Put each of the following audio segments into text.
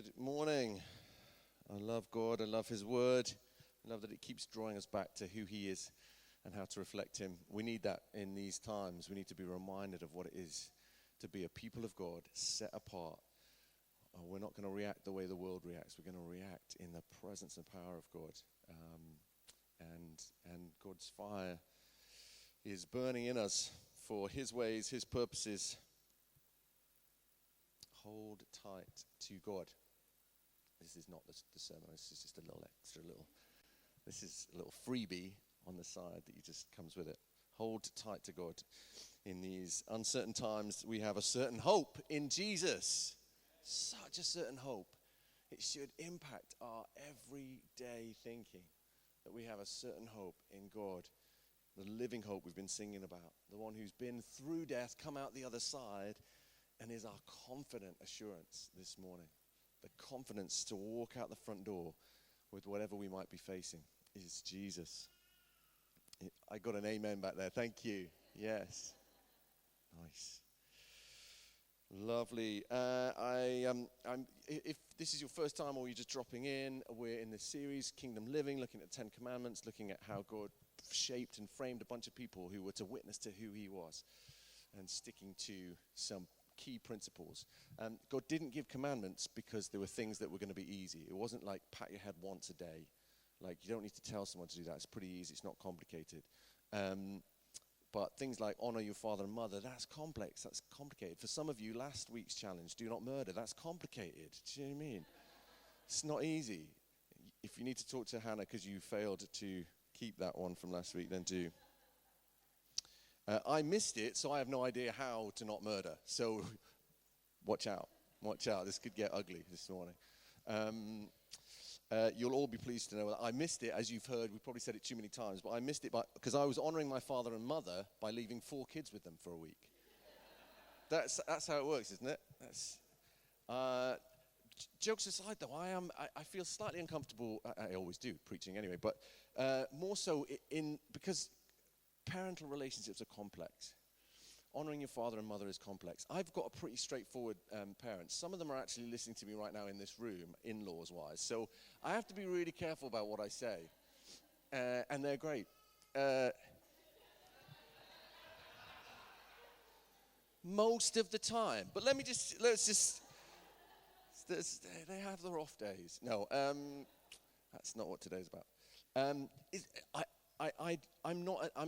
Good morning. I love God. I love His Word. I love that it keeps drawing us back to who He is and how to reflect Him. We need that in these times. We need to be reminded of what it is to be a people of God, set apart. We're not going to react the way the world reacts. We're going to react in the presence and power of God. And God's fire is burning in us for His ways, His purposes. Hold tight to God. This is not the sermon. This is just this is a little freebie on the side that just comes with it. Hold tight to God. In these uncertain times, we have a certain hope in Jesus. Such a certain hope. It should impact our everyday thinking that we have a certain hope in God. The living hope we've been singing about. The one who's been through death, come out the other side, and is our confident assurance this morning. The confidence to walk out the front door with whatever we might be facing is Jesus. I got an amen back there. Thank you. Yes. Nice. Lovely. If this is your first time or you're just dropping in, we're in this series, Kingdom Living, looking at the Ten Commandments, looking at how God shaped and framed a bunch of people who were to witness to who He was and sticking to some key principles. God didn't give commandments because there were things that were going to be easy. It wasn't like pat your head once a day. Like, you don't need to tell someone to do that. It's pretty easy. It's not complicated. But things like honor your father and mother, that's complex. That's complicated. For some of you, last week's challenge, do not murder, that's complicated. Do you know what I mean? It's not easy. If you need to talk to Hannah because you failed to keep that one from last week, then do. I missed it, so I have no idea how to not murder. So watch out. Watch out. This could get ugly this morning. You'll all be pleased to know that I missed it, as you've heard. We've probably said it too many times, but I missed it because I was honoring my father and mother by leaving 4 kids with them for a week. That's how it works, isn't it? Jokes aside, though, I feel slightly uncomfortable. I always do, preaching anyway, but more so because parental relationships are complex. Honoring your father and mother is complex. I've got a pretty straightforward parents. Some of them are actually listening to me right now in this room, in-laws wise. So I have to be really careful about what I say. And they're great. Most of the time. But they have their off days. No, that's not what today's about. I'm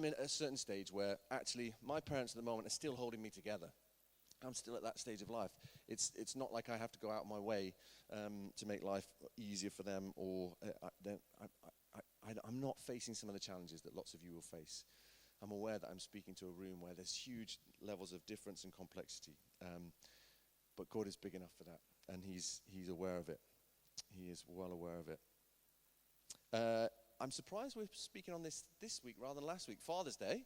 in a certain stage where actually my parents at the moment are still holding me together. I'm still at that stage of life. It's not like I have to go out of my way to make life easier for them, or I'm not facing some of the challenges that lots of you will face. I'm aware that I'm speaking to a room where there's huge levels of difference and complexity, but God is big enough for that, and He's aware of it. He is well aware of it. I'm surprised we're speaking on this week rather than last week. Father's Day.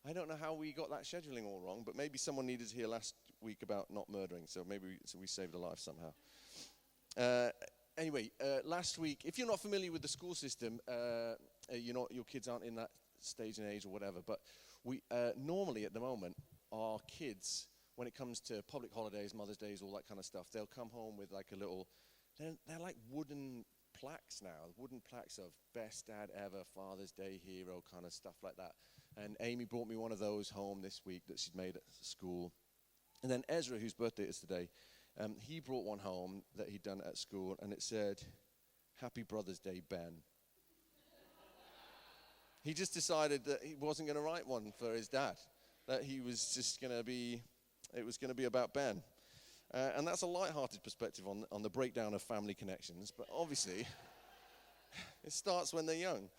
I don't know how we got that scheduling all wrong, but maybe someone needed to hear last week about not murdering, so maybe we saved a life somehow. Anyway, last week, if you're not familiar with the school system, your kids aren't in that stage and age or whatever, but we normally at the moment, our kids, when it comes to public holidays, Mother's Days, all that kind of stuff, they'll come home with like a little, they're like wooden plaques now, wooden plaques of best dad ever, Father's Day hero, kind of stuff like that. And Amy brought me one of those home this week that she'd made at school. And then Ezra, whose birthday it is today, he brought one home that he'd done at school, and it said, "Happy Brother's Day, Ben." He just decided that he wasn't going to write one for his dad, that he was just going to be, it was going to be about Ben. And that's a light-hearted perspective on the breakdown of family connections, but obviously it starts when they're young,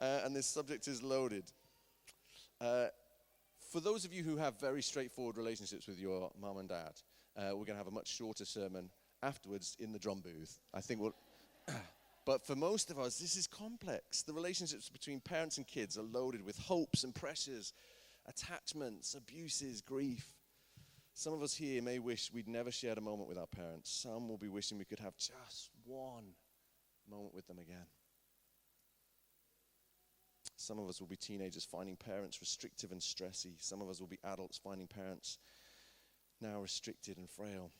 and this subject is loaded. For those of you who have very straightforward relationships with your mum and dad, we're going to have a much shorter sermon afterwards in the drum booth. I think but for most of us, this is complex. The relationships between parents and kids are loaded with hopes and pressures, attachments, abuses, grief. Some of us here may wish we'd never shared a moment with our parents. Some will be wishing we could have just one moment with them again. Some of us will be teenagers finding parents restrictive and stressy. Some of us will be adults finding parents now restricted and frail.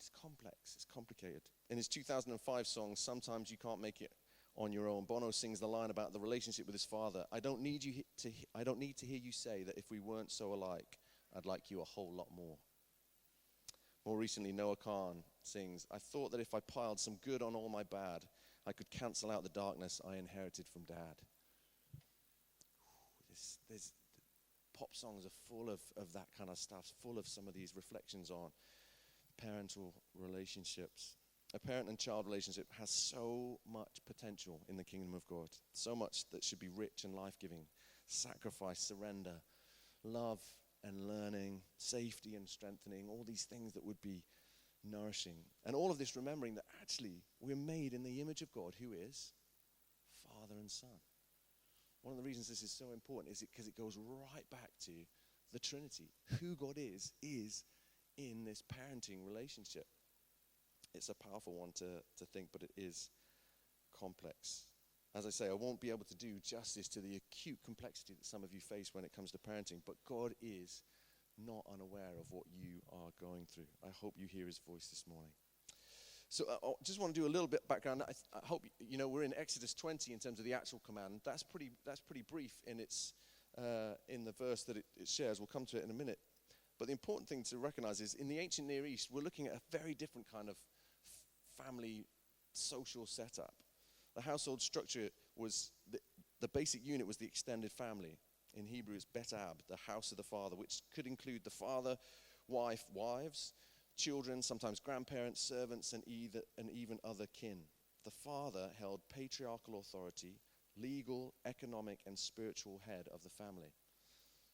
It's complex. It's complicated. In his 2005 song, Sometimes You Can't Make It on Your Own, Bono sings the line about the relationship with his father. I don't need to hear you say that if we weren't so alike, I'd like you a whole lot more. More recently, Noah Khan sings, I thought that if I piled some good on all my bad, I could cancel out the darkness I inherited from Dad. There's pop songs are full of that kind of stuff, full of some of these reflections on parental relationships. A parent and child relationship has so much potential in the kingdom of God, so much that should be rich and life-giving. Sacrifice, surrender, love and learning, safety and strengthening, all these things that would be nourishing. And all of this remembering that actually we're made in the image of God, who is Father and Son. One of the reasons this is so important is because it goes right back to the Trinity. Who God is in this parenting relationship. It's a powerful one to think, but it is complex. As I say, I won't be able to do justice to the acute complexity that some of you face when it comes to parenting, but God is not unaware of what you are going through. I hope you hear his voice this morning. So I just want to do a little bit background. I hope you know we're in Exodus 20 in terms of the actual command. That's pretty brief in its in the verse that it shares. We'll come to it in a minute. But the important thing to recognize is in the ancient Near East, we're looking at a very different kind of family social setup. The household structure was, the basic unit was the extended family. In Hebrew, it's Bet Ab, the house of the father, which could include the father, wife, wives, children, sometimes grandparents, servants, and even other kin. The father held patriarchal authority, legal, economic, and spiritual head of the family.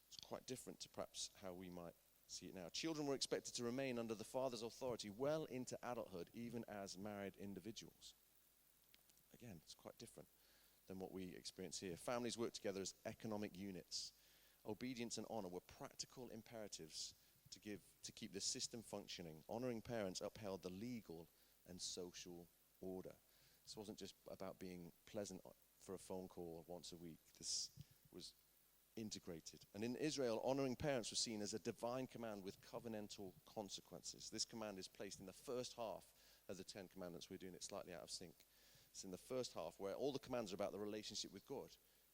It's quite different to perhaps how we might see it now. Children were expected to remain under the father's authority well into adulthood, even as married individuals. Again, it's quite different than what we experience here. Families work together as economic units. Obedience and honor were practical imperatives to keep the system functioning. Honoring parents upheld the legal and social order. This wasn't just about being pleasant for a phone call once a week. This was integrated. And in Israel, honoring parents was seen as a divine command with covenantal consequences. This command is placed in the first half of the Ten Commandments. We're doing it slightly out of sync. It's in the first half where all the commands are about the relationship with God.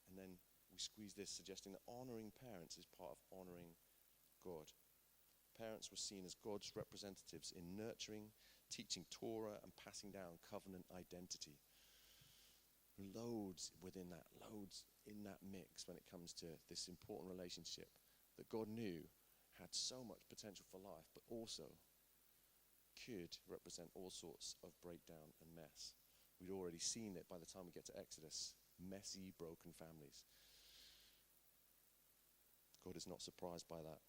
And then we squeeze this, suggesting that honoring parents is part of honoring God. Parents were seen as God's representatives in nurturing, teaching Torah, and passing down covenant identity. Loads within that, loads in that mix when it comes to this important relationship that God knew had so much potential for life, but also could represent all sorts of breakdown and mess. We'd already seen it by the time we get to Exodus. Messy, broken families. God is not surprised by that.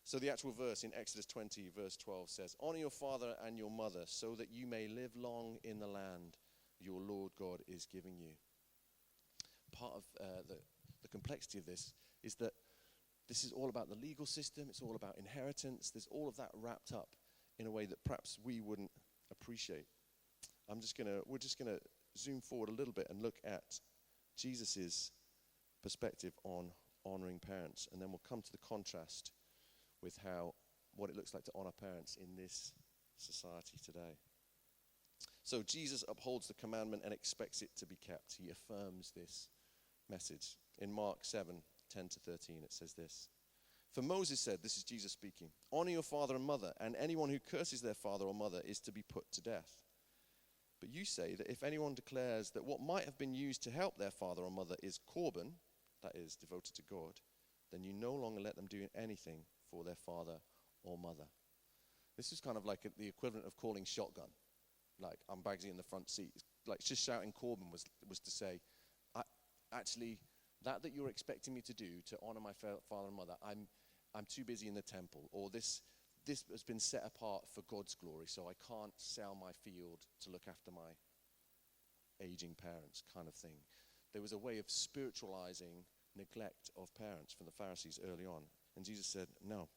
So the actual verse in Exodus 20, verse 12 says, honor your father and your mother so that you may live long in the land your Lord God is giving you. Part of the complexity of this is that this is all about the legal system. It's all about inheritance. There's all of that wrapped up in a way that perhaps we wouldn't appreciate. We're just gonna zoom forward a little bit and look at Jesus's perspective on honoring parents, and then we'll come to the contrast with what it looks like to honor parents in this society today. So Jesus upholds the commandment and expects it to be kept. He affirms this message. In Mark 7:10-13, it says this. For Moses said, this is Jesus speaking, honor your father and mother, and anyone who curses their father or mother is to be put to death. But you say that if anyone declares that what might have been used to help their father or mother is korban, that is, devoted to God, then you no longer let them do anything for their father or mother. This is kind of like the equivalent of calling shotgun. Like, I'm Bagsy in the front seat. Like, just shouting korban was to say, actually, that you're expecting me to do to honor my father and mother, I'm too busy in the temple, or this has been set apart for God's glory, so I can't sell my field to look after my aging parents, kind of thing. There was a way of spiritualizing neglect of parents from the Pharisees early on. And Jesus said, no.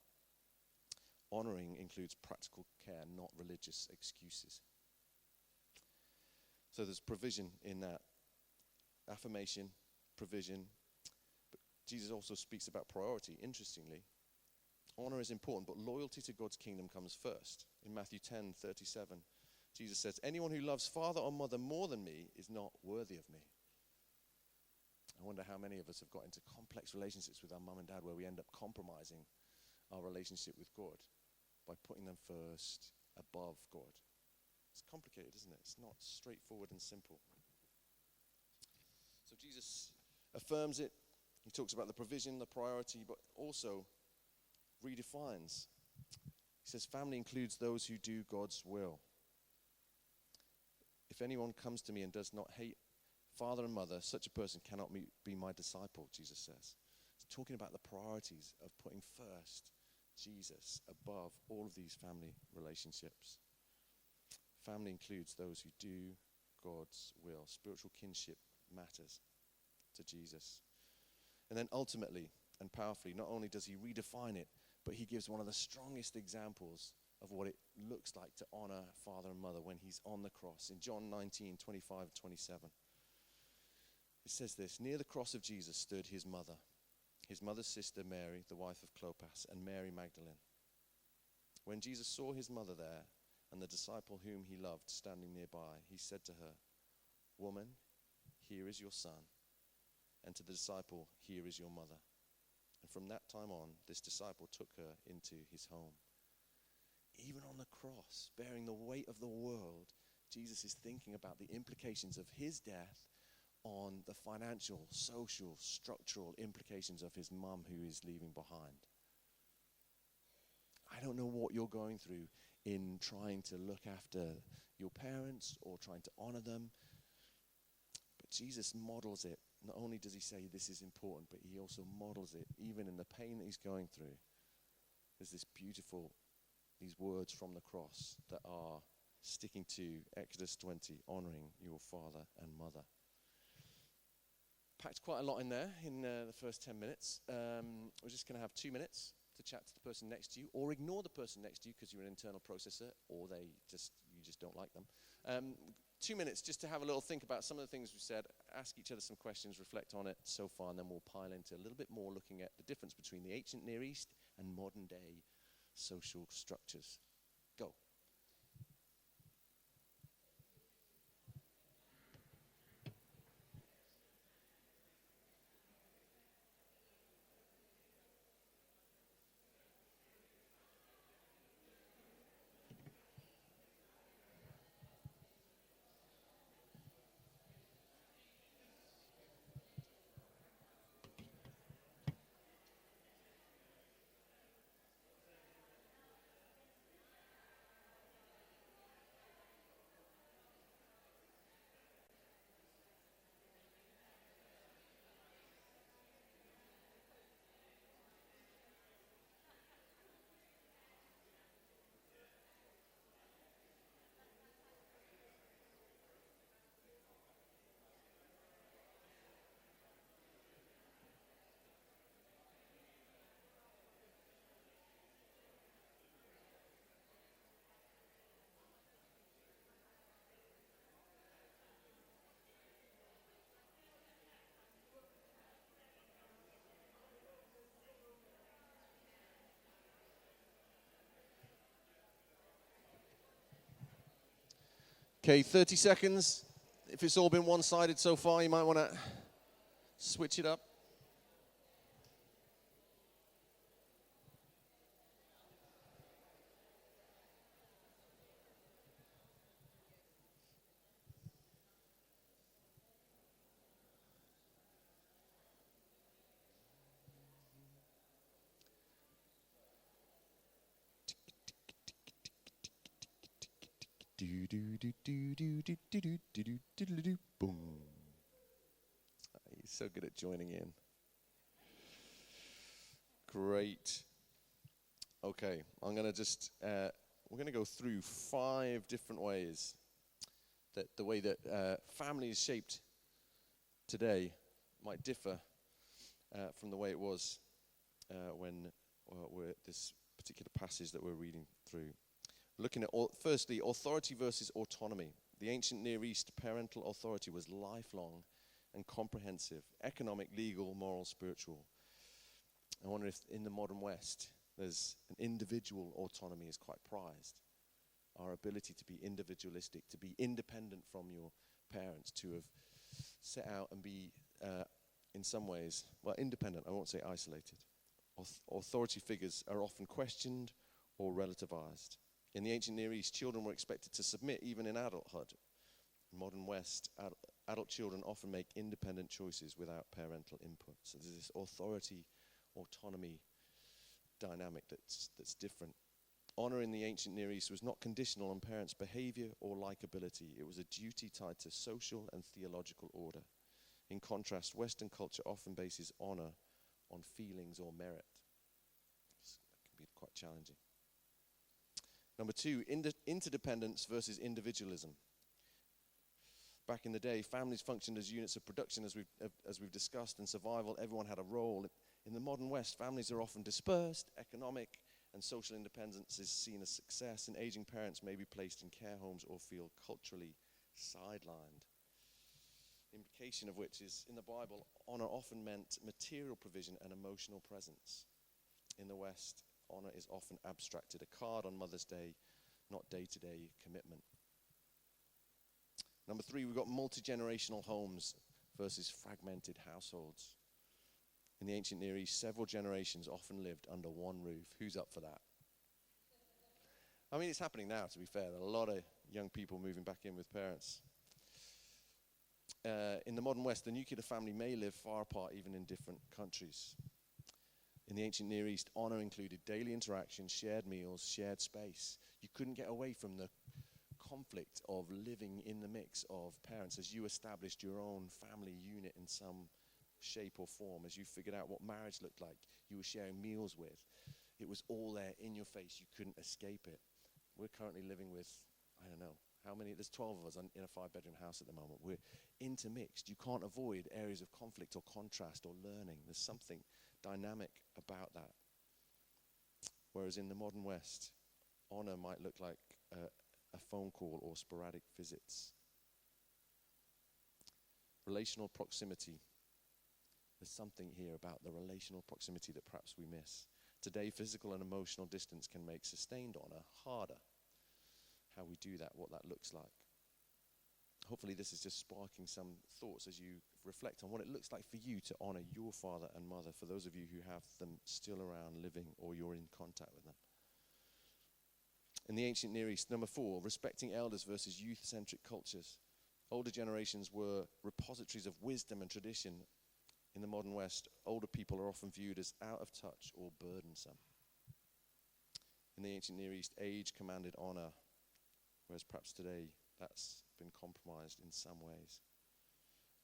Honoring includes practical care, not religious excuses. So there's provision in that. Affirmation, provision. But Jesus also speaks about priority, interestingly. Honor is important, but loyalty to God's kingdom comes first. In Matthew 10:37, Jesus says, anyone who loves father or mother more than me is not worthy of me. I wonder how many of us have got into complex relationships with our mum and dad where we end up compromising our relationship with God by putting them first above God. It's complicated, isn't it? It's not straightforward and simple. So Jesus affirms it. He talks about the provision, the priority, but also redefines. He says family includes those who do God's will. If anyone comes to me and does not hate father and mother, such a person cannot be my disciple, Jesus says. He's talking about the priorities of putting first Jesus above all of these family relationships. Family includes those who do God's will. Spiritual kinship matters to Jesus. And then ultimately and powerfully, not only does he redefine it, but he gives one of the strongest examples of what it looks like to honor father and mother when he's on the cross. In John 19:25-27, it says this, near the cross of Jesus stood his mother's sister Mary, the wife of Clopas, and Mary Magdalene. When Jesus saw his mother there and the disciple whom he loved standing nearby, he said to her, woman, here is your son. And to the disciple, here is your mother. And from that time on, this disciple took her into his home. Even on the cross, bearing the weight of the world, Jesus is thinking about the implications of his death on the financial, social, structural implications of his mum who is leaving behind. I don't know what you're going through in trying to look after your parents or trying to honor them, but Jesus models it. Not only does he say this is important, but he also models it even in the pain that he's going through. There's these words from the cross that are sticking to Exodus 20, honoring your father and mother. Packed quite a lot in there in the first 10 minutes. We're just going to have 2 minutes to chat to the person next to you, or ignore the person next to you because you're an internal processor, or you just don't like them. 2 minutes just to have a little think about some of the things we've said, ask each other some questions, reflect on it so far, and then we'll pile into a little bit more looking at the difference between the ancient Near East and modern day social structures. Go. Okay, 30 seconds. If it's all been one-sided so far, you might want to switch it up. Boom. He's so good at joining in. Great. Okay, I'm going to we're going to go through 5 different ways that the way that family is shaped today might differ from the way it was when this particular passage that we're reading through. Looking at, firstly, authority versus autonomy. The ancient Near East parental authority was lifelong and comprehensive, economic, legal, moral, spiritual. I wonder if in the modern West There's an individual autonomy is quite prized. Our ability to be individualistic, to be independent from your parents, to have set out and be, in some ways, well, independent, I won't say isolated. Authority figures are often questioned or relativized. In the ancient Near East, children were expected to submit even in adulthood. In modern West, adult children often make independent choices without parental input. So there's this authority, autonomy dynamic that's different. Honor in the ancient Near East was not conditional on parents' behavior or likability. It was a duty tied to social and theological order. In contrast, Western culture often bases honor on feelings or merit. That can be quite challenging. Number 2, interdependence versus individualism. Back in the day, families functioned as units of production, as we've discussed, and survival. Everyone had a role. In the modern West, families are often dispersed. Economic and social independence is seen as success, and aging parents may be placed in care homes or feel culturally sidelined. Implication of which is, in the Bible, honor often meant material provision and emotional presence. In the West, honor is often abstracted, a card on Mother's Day, not day-to-day commitment. Number 3, we've got multi-generational homes versus fragmented households. In the ancient Near East, several generations often lived under one roof. Who's up for that? I mean, it's happening now, to be fair. There are a lot of young people moving back in with parents. In the modern West, the nuclear family may live far apart, even in different countries. In the ancient Near East, honor included daily interaction, shared meals, shared space. You couldn't get away from the conflict of living in the mix of parents as you established your own family unit in some shape or form, as you figured out what marriage looked like, you were sharing meals with. It was all there in your face. You couldn't escape it. We're currently living with, I don't know, how many? There's 12 of us in a 5-bedroom house at the moment. We're intermixed. You can't avoid areas of conflict or contrast or learning. There's something dynamic about that. Whereas in the modern West, honor might look like a phone call or sporadic visits. Relational proximity. There's something here about the relational proximity that perhaps we miss. Today, physical and emotional distance can make sustained honor harder. How we do that, what that looks like. Hopefully this is just sparking some thoughts as you reflect on what it looks like for you to honor your father and mother, for those of you who have them still around living or you're in contact with them. In the ancient Near East, number 4, respecting elders versus youth-centric cultures. Older generations were repositories of wisdom and tradition. In the modern West, older people are often viewed as out of touch or burdensome. In the ancient Near East, age commanded honor, whereas perhaps today that's been compromised in some ways.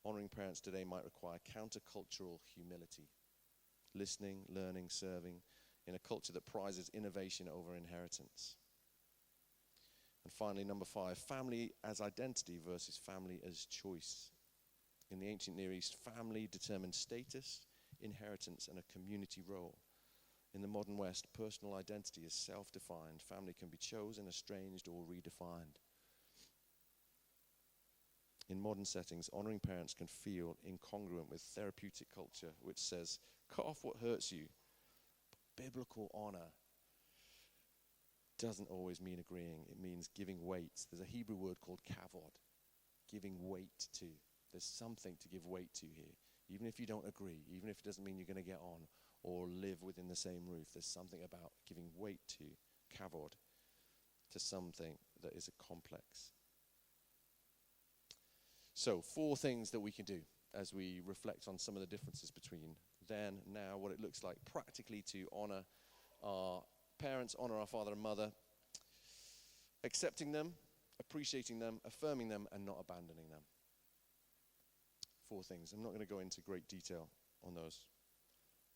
Honoring parents today might require countercultural humility, listening, learning, serving, in a culture that prizes innovation over inheritance. And finally, number 5, family as identity versus family as choice. In the ancient Near East, family determined status, inheritance, and a community role. In the modern West, personal identity is self-defined. Family can be chosen, estranged, or redefined. In modern settings, honoring parents can feel incongruent with therapeutic culture, which says, cut off what hurts you. But biblical honor doesn't always mean agreeing. It means giving weight. There's a Hebrew word called kavod, giving weight to. There's something to give weight to here. Even if you don't agree, even if it doesn't mean you're going to get on or live within the same roof, there's something about giving weight to, kavod, to something that is a complex. So 4 things that we can do as we reflect on some of the differences between then, now, what it looks like practically to honor our parents, honor our father and mother, accepting them, appreciating them, affirming them, and not abandoning them. 4 things. I'm not going to go into great detail on those,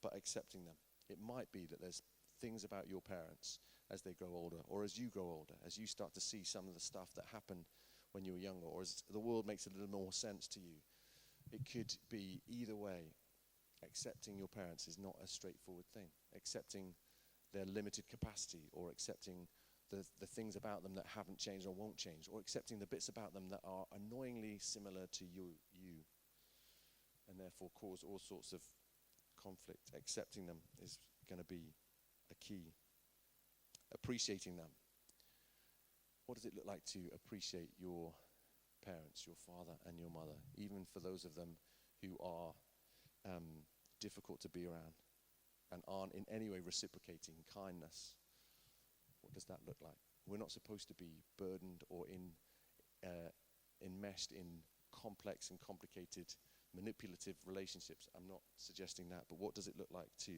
but accepting them. It might be that there's things about your parents as they grow older, or as you grow older, as you start to see some of the stuff that happened when you were younger, or as the world makes a little more sense to you. It could be either way. Accepting your parents is not a straightforward thing. Accepting their limited capacity, or accepting the things about them that haven't changed or won't change, or accepting the bits about them that are annoyingly similar to you, and therefore cause all sorts of conflict. Accepting them is going to be a key. Appreciating them. What does it look like to appreciate your parents, your father and your mother, even for those of them who are difficult to be around and aren't in any way reciprocating kindness? What does that look like? We're not supposed to be burdened or enmeshed in complex and complicated manipulative relationships. I'm not suggesting that, but what does it look like to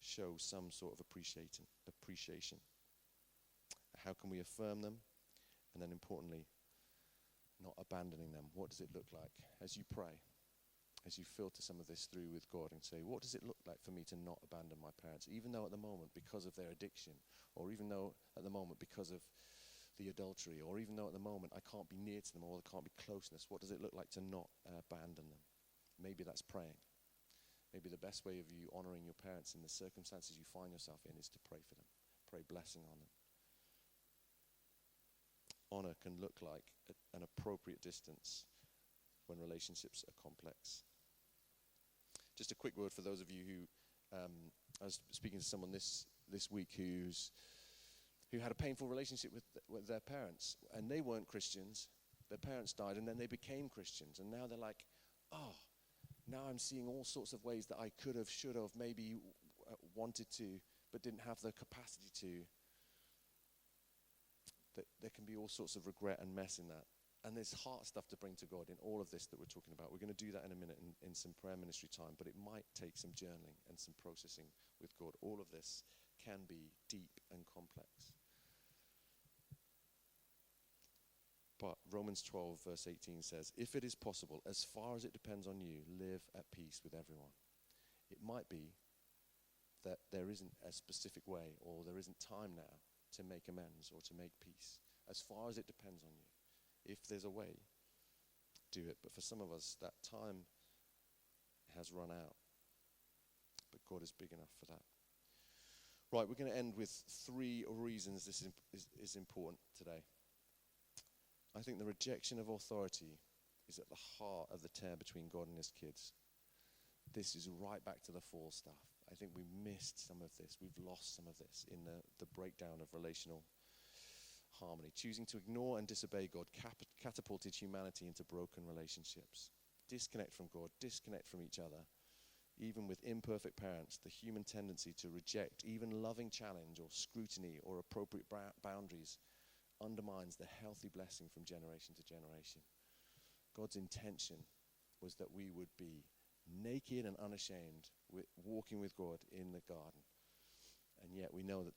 show some sort of appreciation? How can we affirm them? And then importantly, not abandoning them. What does it look like as you pray, as you filter some of this through with God and say, what does it look like for me to not abandon my parents, even though at the moment, because of their addiction, or even though at the moment, because of the adultery, or even though at the moment I can't be near to them or there can't be closeness, what does it look like to not abandon them? Maybe that's praying. Maybe the best way of you honoring your parents in the circumstances you find yourself in is to pray for them, pray blessing on them. Honor can look like an appropriate distance when relationships are complex. Just a quick word for those of you who, I was speaking to someone this week who had a painful relationship with their parents, and they weren't Christians. Their parents died, and then they became Christians, and now they're like, oh, now I'm seeing all sorts of ways that I could have, should have, maybe wanted to, but didn't have the capacity to. That there can be all sorts of regret and mess in that. And there's heart stuff to bring to God in all of this that we're talking about. We're going to do that in a minute in some prayer ministry time, but it might take some journaling and some processing with God. All of this can be deep and complex. But Romans 12 verse 18 says, if it is possible, as far as it depends on you, live at peace with everyone. It might be that there isn't a specific way or there isn't time now to make amends or to make peace. As far as it depends on you. If there's a way, do it. But for some of us, that time has run out. But God is big enough for that. Right, we're going to end with 3 reasons this is important today. I think the rejection of authority is at the heart of the tear between God and his kids. This is right back to the fall stuff. I think we missed some of this. We've lost some of this in the breakdown of relational harmony. Choosing to ignore and disobey God catapulted humanity into broken relationships. Disconnect from God, disconnect from each other. Even with imperfect parents, the human tendency to reject even loving challenge or scrutiny or appropriate boundaries undermines the healthy blessing from generation to generation. God's intention was that we would be naked and unashamed, walking with God in the garden. And yet we know that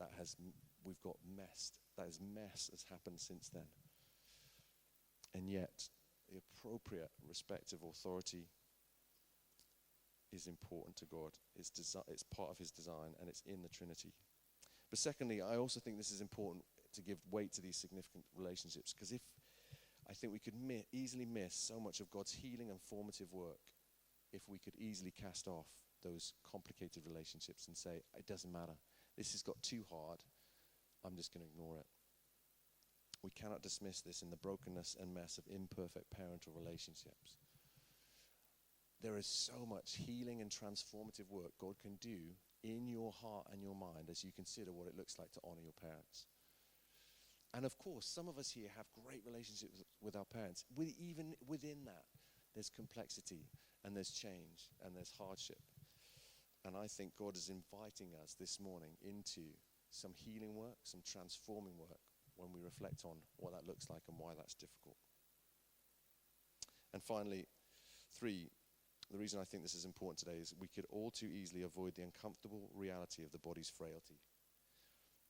we've got messed. That is mess has happened since then. And yet, the appropriate respect of authority is important to God. It's part of his design, and it's in the Trinity. But secondly, I also think this is important to give weight to these significant relationships, because I think we could easily miss so much of God's healing and formative work if we could easily cast off those complicated relationships and say, it doesn't matter. This has got too hard. I'm just going to ignore it. We cannot dismiss this in the brokenness and mess of imperfect parental relationships. There is so much healing and transformative work God can do in your heart and your mind as you consider what it looks like to honor your parents. And of course, some of us here have great relationships with our parents. Even within that, there's complexity and there's change and there's hardship. And I think God is inviting us this morning into some healing work, some transforming work, when we reflect on what that looks like and why that's difficult. And finally, 3, the reason I think this is important today is we could all too easily avoid the uncomfortable reality of the body's frailty.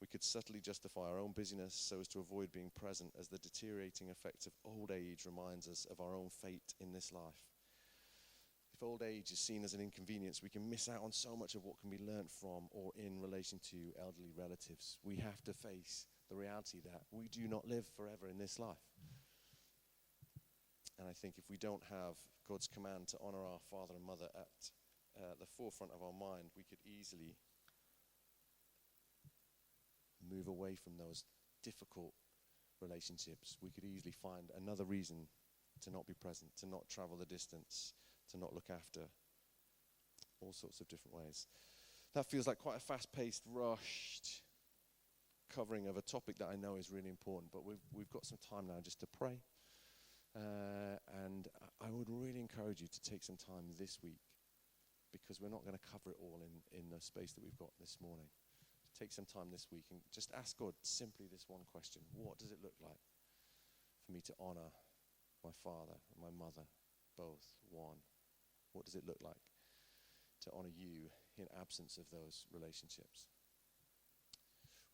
We could subtly justify our own busyness so as to avoid being present as the deteriorating effects of old age reminds us of our own fate in this life. If old age is seen as an inconvenience, we can miss out on so much of what can be learnt from or in relation to elderly relatives. We have to face the reality that we do not live forever in this life. And I think if we don't have God's command to honor our father and mother at the forefront of our mind, we could easily move away from those difficult relationships. We could easily find another reason to not be present, to not travel the distance, to not look after, all sorts of different ways. That feels like quite a fast-paced, rushed covering of a topic that I know is really important, but we've got some time now just to pray. And I would really encourage you to take some time this week, because we're not going to cover it all in the space that we've got this morning. Take some time this week and just ask God simply this one question. What does it look like for me to honor my father and my mother, both one? What does it look like to honor you in absence of those relationships?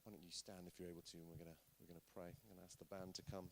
Why don't you stand if you're able to, and we're gonna pray. I'm gonna ask the band to come.